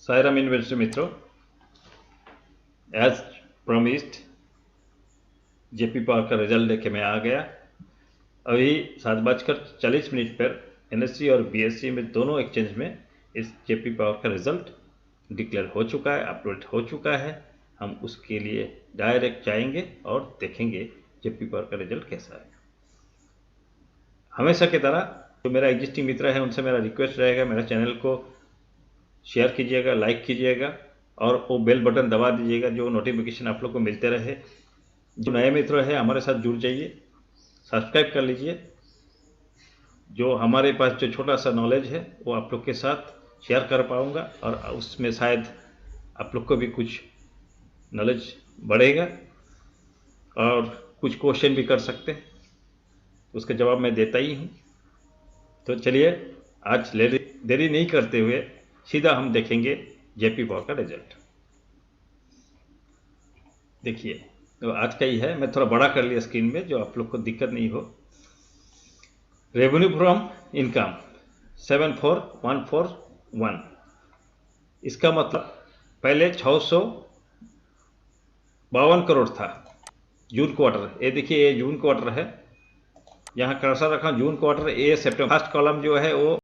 Sairam investor मित्रों, as promised JP power का result लेके मैं आ गया। अभी 7:40 पर एनएससी और बीएससी में दोनों एक्सचेंज में इस जेपी पावर का रिजल्ट डिक्लेयर हो चुका है, अपलोड हो चुका है। हम उसके लिए डायरेक्ट जाएंगे और देखेंगे जेपी पावर का रिजल्ट कैसा है। हमेशा की तरह जो मेरा एग्जिस्टिंग मित्र है उनसे मेरा रिक्वेस्ट रहेगा, मेरा चैनल को शेयर कीजिएगा, लाइक कीजिएगा और वो बेल बटन दबा दीजिएगा जो नोटिफिकेशन आप लोग को मिलते रहे। जो नए मित्र है हमारे साथ जुड़ जाइए, सब्सक्राइब कर लीजिए। जो हमारे पास जो छोटा सा नॉलेज है वो आप लोग के साथ शेयर कर पाऊँगा और उसमें शायद आप लोग को भी कुछ नॉलेज बढ़ेगा और कुछ क्वेश्चन भी कर सकते हैं, उसका जवाब मैं देता ही हूँ। तो चलिए आज देरी नहीं करते हुए सीधा हम देखेंगे जेपी पावर का रिजल्ट। देखिए तो आज का ही है, मैं थोड़ा बड़ा कर लिया स्क्रीन में जो आप लोग को दिक्कत नहीं हो। रेवेन्यू फ्रॉम इनकम 74141, इसका मतलब पहले 652 करोड़ था जून क्वार्टर। ये देखिए ये जून क्वार्टर है, यहाँ कर्सर रखा जून क्वार्टर। ये सितंबर, फर्स्ट कॉलम जो है वो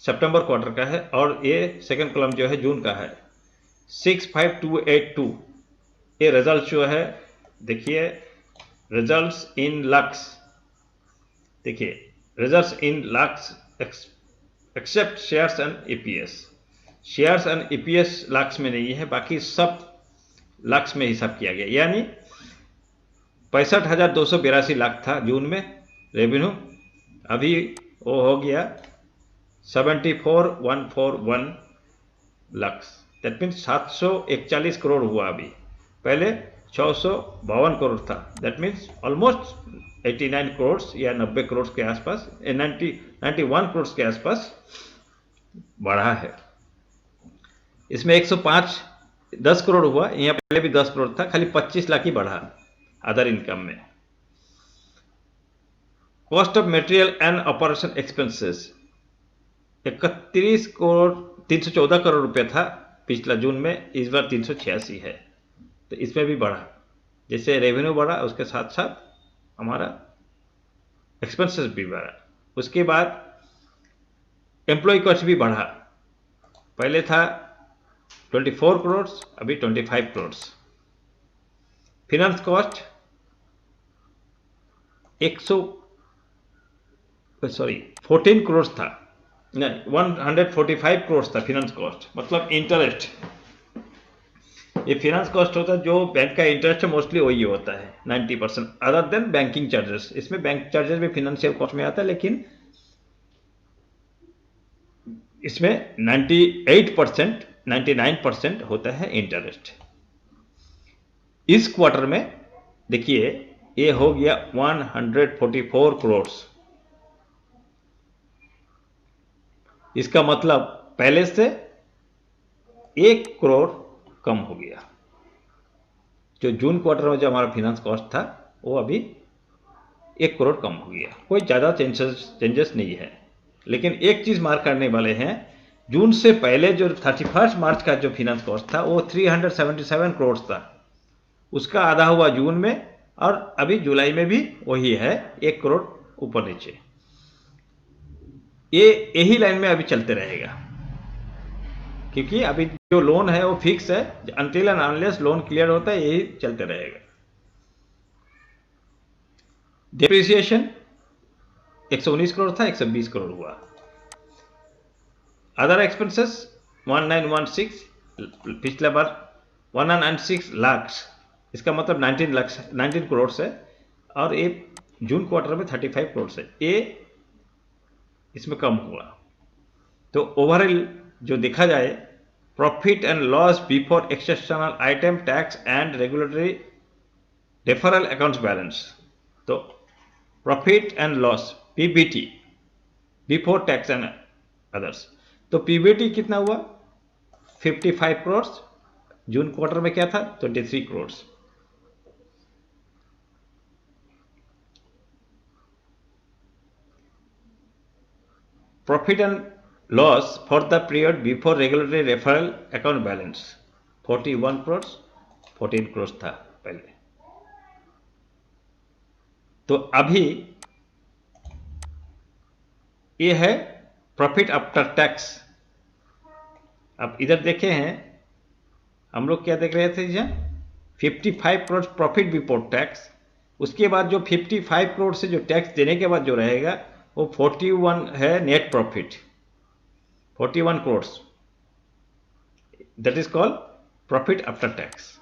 सितंबर क्वार्टर का है और ये सेकंड कॉलम जो है जून का है। 65282 ये रिजल्ट जो है, देखिए रिजल्ट्स इन लक्स। देखिए results in lakhs except shares and EPS. Shares and EPS lakhs में नहीं है, बाकी सब लक्स में हिसाब किया गया। यानी 65,282 लाख था जून में रेवेन्यू, अभी वो हो गया 74,141 लाख। दैट मीन्स 741 करोड़ हुआ अभी, पहले 652 करोड़ था। दैट मीन्स ऑलमोस्ट 89 करोड़ या 90 करोड़ के आसपास, 91 करोड़ के आसपास बढ़ा है। इसमें 10 करोड़ हुआ, यहाँ पहले भी 10 करोड़ था, खाली 25 लाख ही बढ़ा अदर इनकम में। Cost of material and operation expenses 314 crore रुपए था पिछला जून में, इस बार 386 है। तो इसमें भी बढ़ा, जैसे रेवेन्यू बढ़ा उसके साथ साथ हमारा एक्सपेंसेस भी बढ़ा। उसके बाद एम्प्लॉय कॉस्ट भी बढ़ा, पहले था 24 करोड़, अभी 25 करोड़। फिनेंस कॉस्ट 14 करोड़ था, नहीं 145 करोड़ था फिनेंस कॉस्ट, मतलब इंटरेस्ट। ये फिनेंस कॉस्ट होता है जो बैंक का इंटरेस्ट है, मोस्टली वही होता है 90%, अदर देन बैंकिंग चार्जेस। इसमें बैंक चार्जेस भी फिनेंशियल कॉस्ट में आता है, लेकिन इसमें 98% 99% होता है इंटरेस्ट। इस क्वार्टर में देखिए ये हो गया 144 करोड़। इसका मतलब पहले से 1 करोड़ कम हो गया। जो जून क्वार्टर में जो हमारा फाइनेंस कॉस्ट था वो अभी 1 करोड़ कम हो गया, कोई ज़्यादा चेंजेस नहीं है। लेकिन एक चीज़ मार्क करने वाले हैं, जून से पहले जो 31 मार्च का जो फाइनेंस कॉस्ट था वो 377 करोड़ था, उसका आधा हुआ जून में और अभी जुलाई में भी वही है, 1 करोड़ ऊपर नीचे। ये यही लाइन में अभी चलते रहेगा, क्योंकि अभी जो लोन है वो फिक्स है, until and unless loan clear होता है यही चलते रहेगा। डिप्रिसिएशन 119 करोड़ था, 120 करोड़ हुआ। अदर एक्सपेंसेस 1916, पिछला बार 106 लाख, इसका मतलब 19 करोड़ है और ये जून क्वार्टर में 35 करोड़ है, ये इसमें कम हुआ। तो ओवरऑल जो देखा जाए, profit and loss before exceptional item, tax and regulatory deferral accounts balance, तो profit and loss PBT before tax and others, तो पीबीटी कितना हुआ 55 करोड़। जून क्वार्टर में क्या था 23 crore. Profit and loss for the period before regulatory referral account balance 41 crore 14 crore था पहले। तो अभी ये है प्रॉफिट आफ्टर टैक्स। अब इधर देखे हैं हम लोग क्या देख रहे थे, यहाँ 55 करोड़ प्रॉफिट बिफोर टैक्स, उसके बाद जो 55 करोड़ से जो टैक्स देने के बाद जो रहेगा वो 41 है net profit, 41 crore, that is called profit after tax.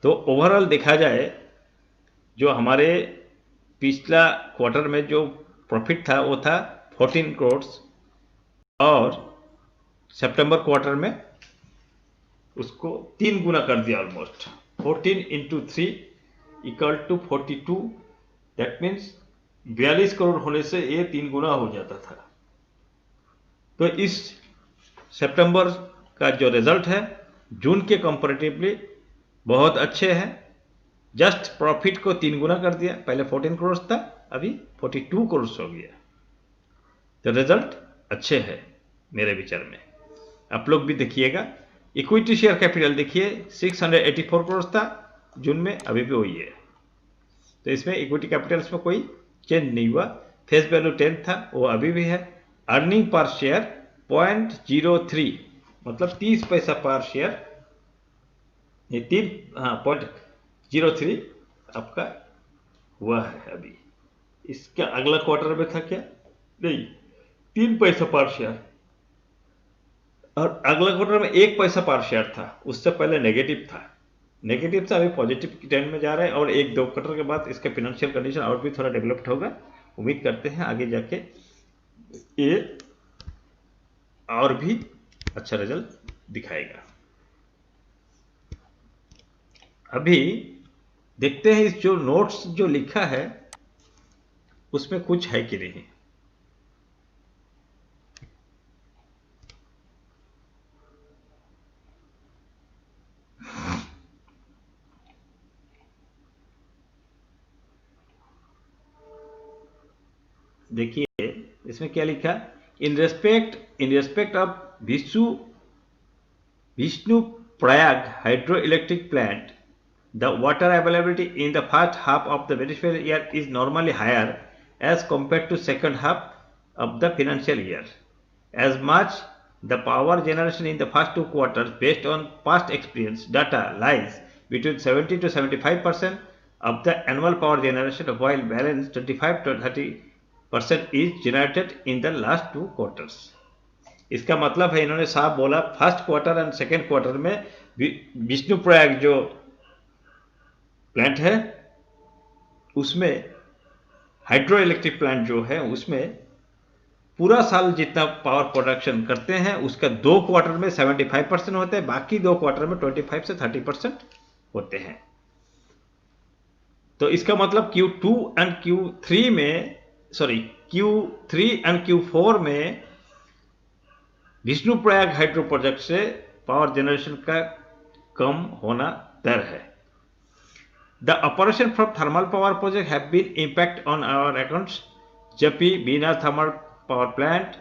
तो ओवरऑल देखा जाए जो हमारे पिछला क्वार्टर में जो प्रॉफिट था वो था 14 करोड़ और सितंबर क्वार्टर में उसको 3 गुना कर दिया, almost 14 into 3 equal to 42, that means 42 crore होने से ये 3 गुना हो जाता था। तो इस सितंबर का जो रिजल्ट है जून के कंपैरेटिवली बहुत अच्छे हैं। जस्ट प्रॉफिट को 3 गुना कर दिया, पहले 14 करोड़ था अभी 42 करोड़ हो गया। तो रिजल्ट अच्छे हैं मेरे विचार में, आप लोग भी देखिएगा। इक्विटी शेयर कैपिटल देखिए 684 करोड़ था जून में, अभी भी वही है। तो इसमें इक्विटी कैपिटल्स में कोई चेंज नहीं हुआ। फेस वैल्यू 10 था वो अभी भी है। अर्निंग पर शेयर 0.03 मतलब 30 पैसा पर शेयर, ये 0.03 आपका हुआ है अभी। इसका अगला क्वार्टर में था क्या, नहीं 3 पैसा पर शेयर, और अगला क्वार्टर में 1 पैसा पर शेयर था, उससे पहले नेगेटिव था। नेगेटिव से अभी पॉजिटिव की ट्रेंड में जा रहा है और 1-2 क्वार्टर के बाद इसका फाइनेंशियल कंडीशन और भी थोड़ा डेवलप्ड होगा। उम्मीद करते हैं आगे जाके ये और भी अच्छा रिजल्ट दिखाएगा। अभी देखते हैं इस जो नोट्स जो लिखा है उसमें कुछ है कि नहीं। देखिए इसमें क्या लिखा, in respect of Vishnu Prayag hydro electric plant, the water availability in the first half of the financial year is normally higher as compared to second half of the financial year. As much the power generation in the first 2 quarters based on past experience data lies between 70 to 75% of the annual power generation, while balance 25 to 30% is generated in the last 2 quarters. इसका मतलब है इन्होंने साफ बोला first quarter and second quarter में विष्णु प्रयाग जो plant है उसमें हाइड्रो इलेक्ट्रिक प्लांट जो है उसमें पूरा साल जितना पावर प्रोडक्शन करते हैं उसका 2 क्वार्टर में 75% होते हैं, बाकी 2 क्वार्टर में 25 से 30% होते हैं। तो इसका मतलब Q2 एंड Q4 में विष्णु प्रयाग हाइड्रो प्रोजेक्ट से पावर जनरेशन का कम होना दर है। The operation from thermal power project have been impact on our accounts. Japi Bina thermal power plant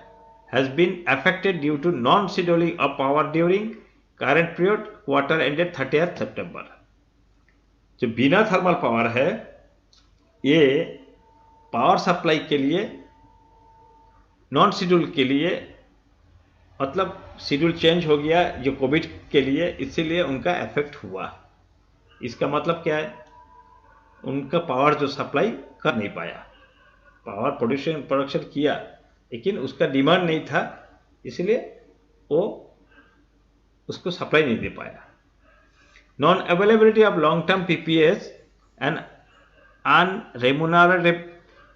has been affected due to non-scheduling of power during current period quarter ended 30th September. जो बीना thermal power है ये power supply के लिए non schedule के लिए, मतलब schedule change हो गया जो कोविड के लिए, इसीलिए उनका इफेक्ट हुआ। इसका मतलब क्या है, उनका पावर जो सप्लाई कर नहीं पाया, पावर प्रोडक्शन किया लेकिन उसका डिमांड नहीं था, इसलिए वो उसको सप्लाई नहीं दे पाया। Non availability of long term PPAs and unremunerated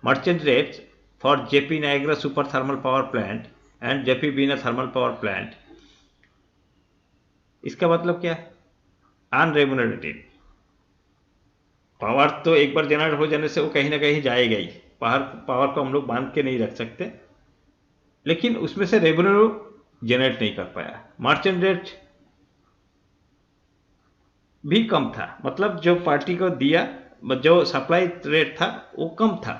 merchant rates for JP Nigrie super thermal power plant and JP Bina thermal power plant. इसका मतलब क्या है, अनरेम्यूनरेटेड पावर तो एक बार जनरेट हो जाने से वो कहीं ना कहीं जाएगा ही, पावर को हम लोग बांध के नहीं रख सकते, लेकिन उसमें से रेवेन्यू जनरेट नहीं कर पाया। मर्चेंट रेट भी कम था, मतलब जो पार्टी को दिया जो सप्लाई रेट था वो कम था।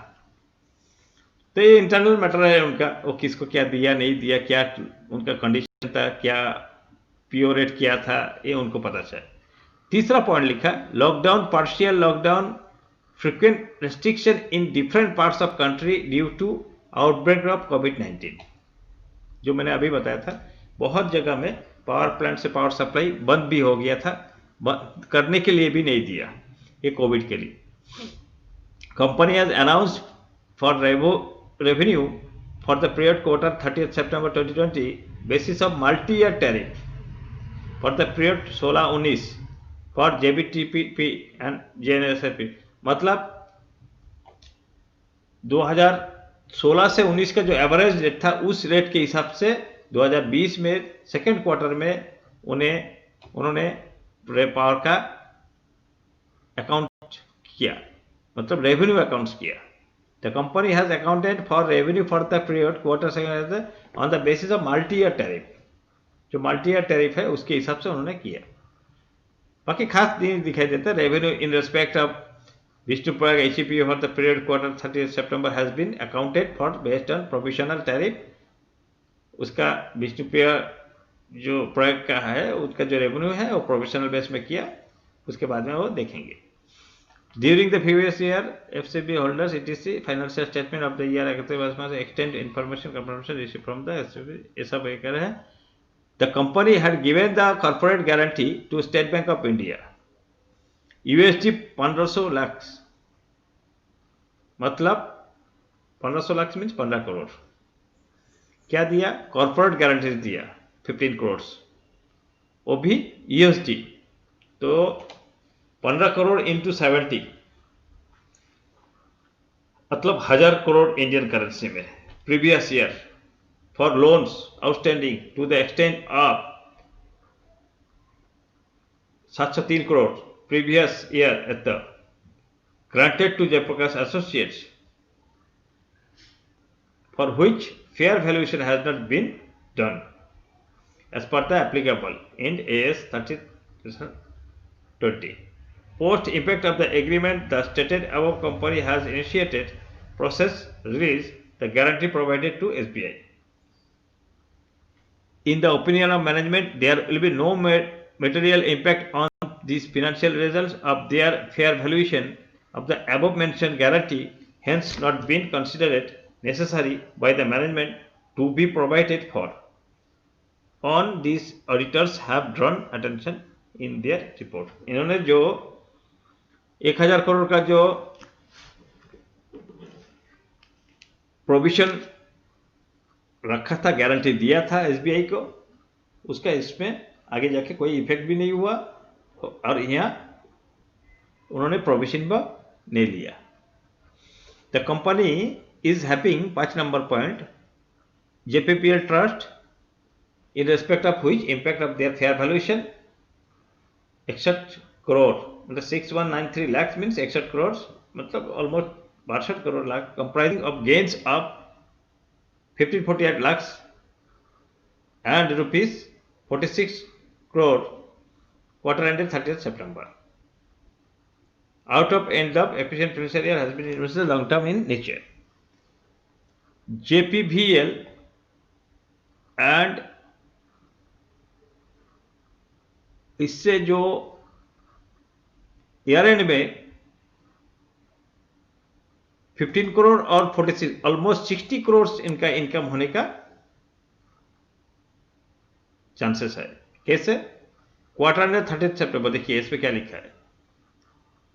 तो ये इंटरनल मैटर है उनका, वो किसको क्या दिया नहीं दिया, क्या उनका कंडीशन था, क्या पीओ रेट क्या था, ये उनको पता चले। तीसरा पॉइंट लिखा, lockdown, partial lockdown, frequent restriction in different parts of country due to outbreak of कोविड-19। जो मैंने अभी बताया था, बहुत जगह में पावर प्लांट से पावर सप्लाई बंद भी हो गया था, करने के लिए भी नहीं दिया ये कोविड के लिए। Company has announced for revenue for the period quarter 30th September 2020 basis of multi-year tariff for the period 16-19 for JBTPP and JNSP। मतलब 2016 से 19 का जो एवरेज रेट था उस रेट के हिसाब से 2020 में सेकेंड क्वार्टर में उन्होंने पावर का अकाउंट किया, मतलब रेवेन्यू अकाउंट्स किया। The company has accounted for revenue for the period quarter second on the basis of multi-year tariff। जो multi-year tariff है उसके हिसाब से उन्होंने किया। बाकी खास दिखाई देता है, revenue in respect of Vishnuprayag HEPO for the period quarter 30th September has been accounted for based on provisional tariff। उसका विष्णुप्रयाग जो प्रयाग का है उसका जो रेवेन्यू है वो प्रोविजनल बेस में किया, उसके बाद में वो देखेंगे। During the previous year, FCB holders etc. financial statement of the year extend information confirmation received from the FCB, ये सब एक है। The company had given the corporate guarantee to State Bank of India USD 1500 lakh, मतलब 1500 lakh means 15 crore. क्या दिया? Corporate guarantee दिया 15 करोड़, वो भी USD। तो 15 करोड़ इंटू 70 मतलब 1000 करोड़ इंडियन करेंसी में previous year for loans outstanding to the extent of 703 crore previous year at the granted to Jayaprakash Associates, for which fair valuation has not been done as per the applicable in AS 30/20. Post impact of the agreement, the stated above company has initiated process release the guarantee provided to SBI. In the opinion of management, there will be no material impact on these financial results of their fair valuation of the above mentioned guarantee, hence not been considered necessary by the management to be provided for. On these, auditors have drawn attention in their report। इन्होंने जो 1000 करोड़ का जो provision रखा था, guarantee दिया था SBI को, उसका इसमें आगे जाके कोई इफेक्ट भी नहीं हुआ और यहाँ उन्होंने प्रोविजन भी नहीं लिया। The company is having 5 number point JPPL trust in respect of which impact of their fair valuation 61 crore मतलब 6193 lakhs means 61 crores मतलब almost 62 crore lakh, comprising of gains of 1548 lakhs and rupees 46 crore quarter ended 30th September out of end of efficient financial year has been invested long term in nature। JPVL and इससे जो year and में 15 करोड़ और 46 almost 60 crore इनका income होने का chances है। कैसे? Quarter ended 30th सितंबर, देखिए इस पे क्या लिखा है,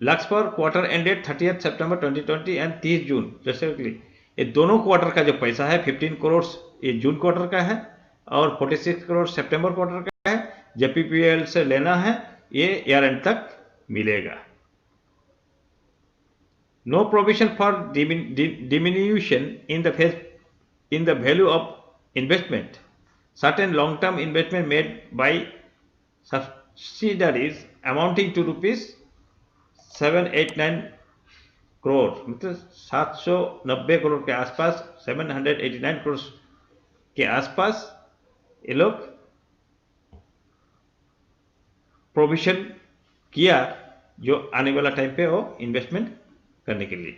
lux for quarter ended 30th September 2020 and 30 June respectively. ये दोनों क्वार्टर का जो पैसा है 15 करोड़ ये जून क्वार्टर का है और 46 करोड़ सितंबर क्वार्टर का है, JPPL से लेना है, ये ईयर एंड तक मिलेगा। No provision for diminution in the value of investment, certain long term investment made by subsidiaries amounting to rupees 789 crore मतलब 790 करोड़ के आसपास, 789 करोड़ के आसपास ये लोग प्रोविजन किया जो आने वाला टाइम पे वो इन्वेस्टमेंट करने के लिए।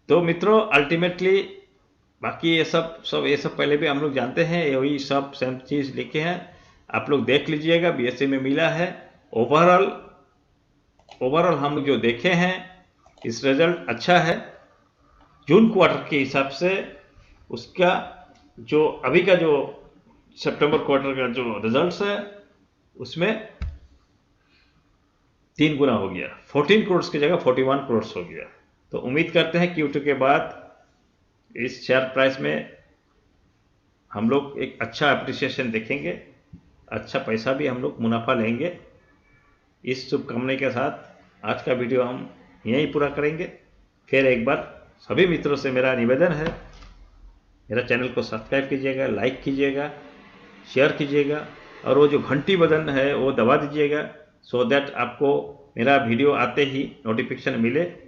तो मित्रों अल्टीमेटली बाकी ये सब पहले भी हम लोग जानते हैं, यही सब सेम चीज़ लिखे हैं, आप लोग देख लीजिएगा। बीएससी में मिला है। ओवरऑल हम लोग जो देखे हैं इस रिजल्ट अच्छा है। जून क्वार्टर के हिसाब से उसका जो अभी का जो सितंबर क्वार्टर का जो रिजल्ट्स है उसमें 3 गुना हो गया, 14 करोड़ की जगह 41 करोड़ हो गया। तो उम्मीद करते हैं Q2 के बाद इस शेयर प्राइस में हम लोग एक अच्छा अप्रिसिएशन देखेंगे, अच्छा पैसा भी हम लोग मुनाफा लेंगे। इस शुभकामना के साथ आज का वीडियो हम यहीं पूरा करेंगे। फिर एक बार सभी मित्रों से मेरा निवेदन है, मेरा चैनल को सब्सक्राइब कीजिएगा, लाइक कीजिएगा, शेयर कीजिएगा और वो जो घंटी बटन है वो दबा दीजिएगा, सो दैट आपको मेरा वीडियो आते ही नोटिफिकेशन मिले।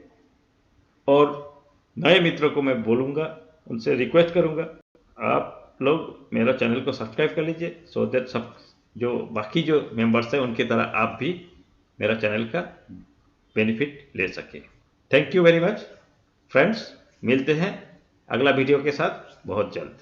और नए मित्रों को मैं बोलूँगा, उनसे रिक्वेस्ट करूँगा, आप लोग मेरा चैनल को सब्सक्राइब कर लीजिए, सो दैट सब जो बाकी जो मेंबर्स हैं उनकी तरह आप भी मेरा चैनल का बेनिफिट ले सके। Thank you very much friends, मिलते हैं अगला वीडियो के साथ बहुत जल्द।